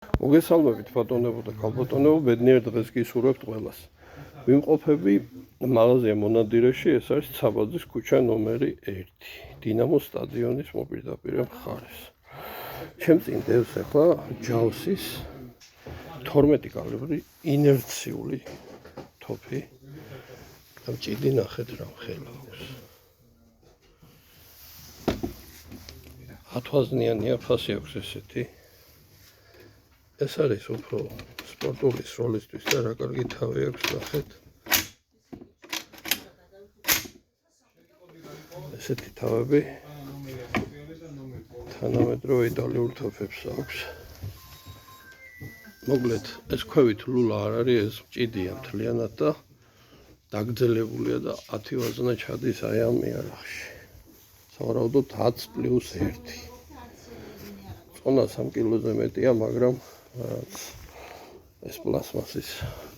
მოგესალმებით ბატონებო და ქალბატონებო, ბედნიერ დღეს გისურვებთ ყველას. ვიმყოფები მაღაზია მონადირეში, ეს არის ცაბაძის ქუჩა ნომერი 1, დინამოს სტადიონის მოპირდაპირე მხარეს. ჩემ წინ დევს ახლა ჯაუსის 12 კალიბრი ინერციული თოფი. ჭიდი ნახეთ რა მხელა აქვს. ათვაზნიანია ფასი აქვს ესეთი. ეს არის უფრო სპორტული სროლისთვის და რა კარგი თავი აქვს, ნახეთ. ესეთი თავები თანამედროვე იტალიურ თოფებს აქვს. მოკლედ, ეს ქვევით ლულა არ არის, ეს ჭიდია მთლიანად და დაგძელებულია და 10 ვაზნა ჩადის აი ამ იარაღში. სავარაუდოდ 10+1. წონა 3 კილოზე მეტია, მაგრამ ეს პლასმასის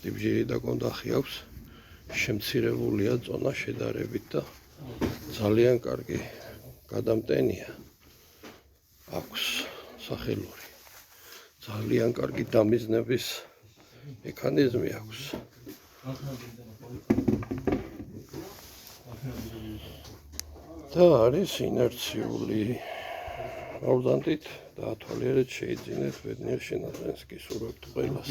ტიბჟირი და კონდახი აქვს. შემცირებულია წონა შედარებით და ძალიან კარგი გადამტენია. აქვს სახელური. ძალიან კარგი დამიზნების მექანიზმი აქვს. და არის ინერციული. აუზანდით და ათვალიერეთ შეიძინეთ ბედნიერ შენაძენს გისურვებთ ყველას.